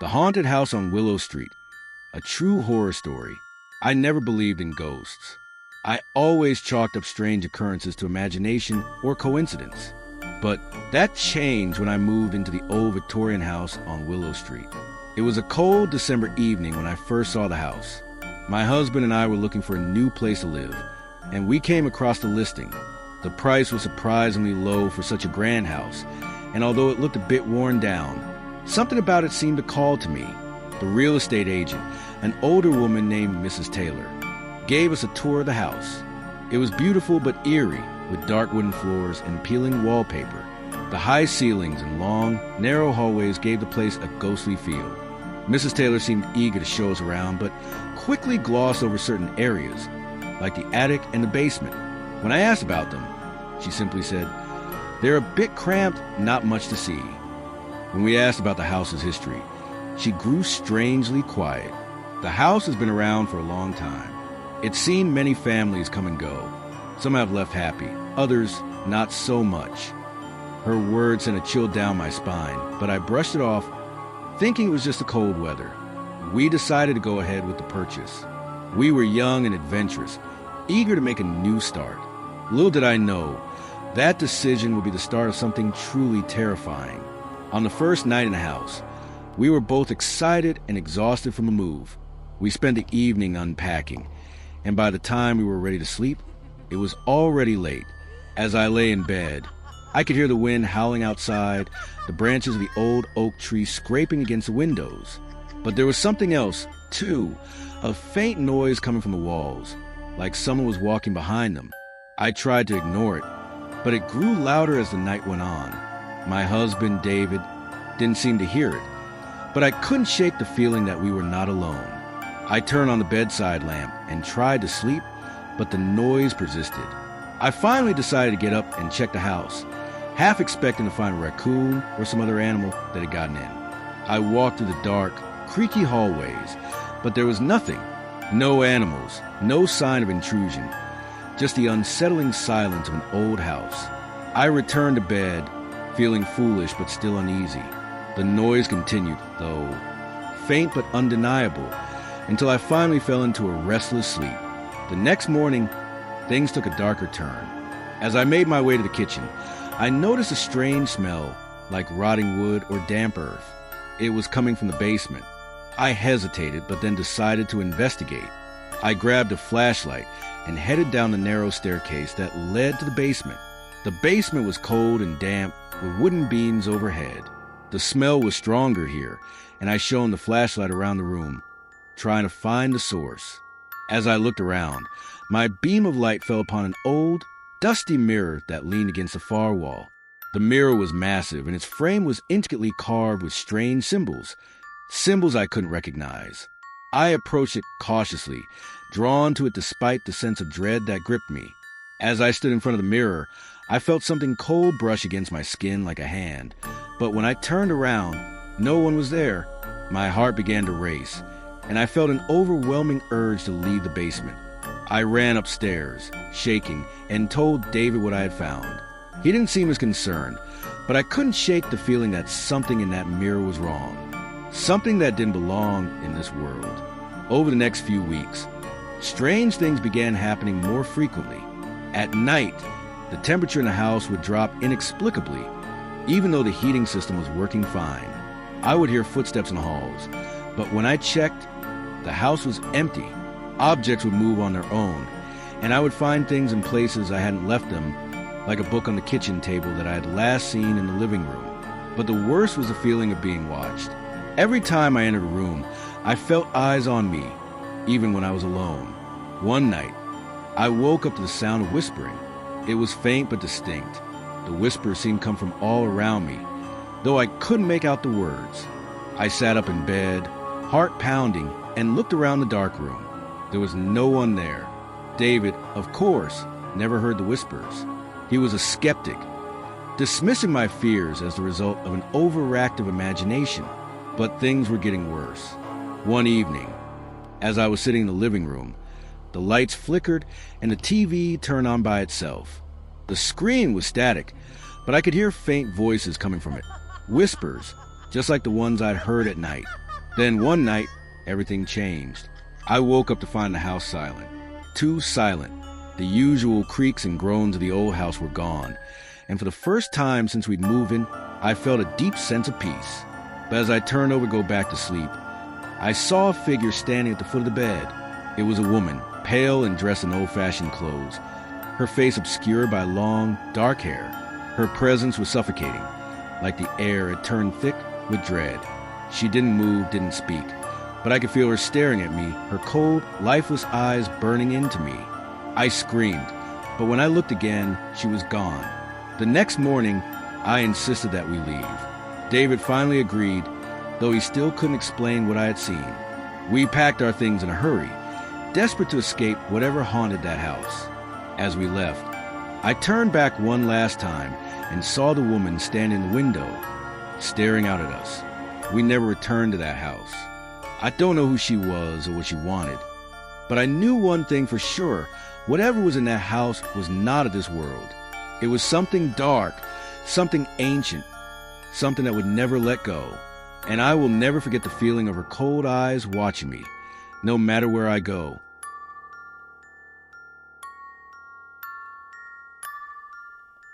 The Haunted House on Willow Street, a true horror story. I never believed in ghosts. I always chalked up strange occurrences to imagination or coincidence. But that changed when I moved into the old Victorian house on Willow Street. It was a cold December evening when I first saw the house. My husband and I were looking for a new place to live, and we came across the listing. The price was surprisingly low for such a grand house, and although it looked a bit worn down, something about it seemed to call to me. The real estate agent, an older woman named Mrs. Taylor, gave us a tour of the house. It was beautiful but eerie, with dark wooden floors and peeling wallpaper. The high ceilings and long, narrow hallways gave the place a ghostly feel. Mrs. Taylor seemed eager to show us around, but quickly glossed over certain areas, like the attic and the basement. When I asked about them, she simply said, "They're a bit cramped, not much to see." When we asked about the house's history, she grew strangely quiet. The house has been around for a long time. It's seen many families come and go. Some have left happy, others not so much. Her words sent a chill down my spine, but I brushed it off, thinking it was just the cold weather. We decided to go ahead with the purchase. We were young and adventurous, eager to make a new start. Little did I know, that decision would be the start of something truly terrifying. On the first night in the house, we were both excited and exhausted from the move. We spent the evening unpacking, and by the time we were ready to sleep, it was already late. As I lay in bed, I could hear the wind howling outside, the branches of the old oak tree scraping against the windows. But there was something else, too, a faint noise coming from the walls, like someone was walking behind them. I tried to ignore it, but it grew louder as the night went on. My husband, David, didn't seem to hear it, but I couldn't shake the feeling that we were not alone. I turned on the bedside lamp and tried to sleep, but the noise persisted. I finally decided to get up and check the house, half expecting to find a raccoon or some other animal that had gotten in. I walked through the dark, creaky hallways, but there was nothing. No animals, no sign of intrusion, just the unsettling silence of an old house. I returned to bed, feeling foolish but still uneasy. The noise continued, though faint but undeniable, until I finally fell into a restless sleep. The next morning, things took a darker turn. As I made my way to the kitchen, I noticed a strange smell, like rotting wood or damp earth. It was coming from the basement. I hesitated, but then decided to investigate. I grabbed a flashlight and headed down the narrow staircase that led to the basement. The basement was cold and damp, with wooden beams overhead. The smell was stronger here, and I shone the flashlight around the room, trying to find the source. As I looked around, my beam of light fell upon an old, dusty mirror that leaned against the far wall. The mirror was massive, and its frame was intricately carved with strange symbols I couldn't recognize. I approached it cautiously, drawn to it despite the sense of dread that gripped me. As I stood in front of the mirror, I felt something cold brush against my skin like a hand, but when I turned around, no one was there. My heart began to race, and I felt an overwhelming urge to leave the basement. I ran upstairs, shaking, and told David what I had found. He didn't seem as concerned, but I couldn't shake the feeling that something in that mirror was wrong. Something that didn't belong in this world. Over the next few weeks, strange things began happening more frequently. At night, the temperature in the house would drop inexplicably, even though the heating system was working fine. I would hear footsteps in the halls, but when I checked, the house was empty. Objects would move on their own, and I would find things in places I hadn't left them, like a book on the kitchen table that I had last seen in the living room. But the worst was the feeling of being watched. Every time I entered a room, I felt eyes on me, even when I was alone. One night, I woke up to the sound of whispering. It was faint but distinct. The whispers seemed to come from all around me, though I couldn't make out the words. I sat up in bed, heart pounding, and looked around the dark room. There was no one there. David, of course, never heard the whispers. He was a skeptic, dismissing my fears as the result of an overactive imagination. But things were getting worse. One evening, as I was sitting in the living room, the lights flickered and the TV turned on by itself. The screen was static, but I could hear faint voices coming from it. Whispers, just like the ones I'd heard at night. Then one night, everything changed. I woke up to find the house silent. Too silent. The usual creaks and groans of the old house were gone, and for the first time since we'd moved in, I felt a deep sense of peace. But as I turned over to go back to sleep, I saw a figure standing at the foot of the bed. It was a woman, pale and dressed in old-fashioned clothes, her face obscured by long, dark hair. Her presence was suffocating, like the air had turned thick with dread. She didn't move, didn't speak, but I could feel her staring at me, her cold, lifeless eyes burning into me. I screamed, but when I looked again, she was gone. The next morning, I insisted that we leave. David finally agreed, though he still couldn't explain what I had seen. We packed our things in a hurry, desperate to escape whatever haunted that house. As we left, I turned back one last time and saw the woman stand in the window, staring out at us. We never returned to that house. I don't know who she was or what she wanted, but I knew one thing for sure. Whatever was in that house was not of this world. It was something dark, something ancient, something that would never let go. And I will never forget the feeling of her cold eyes watching me. No matter where I go,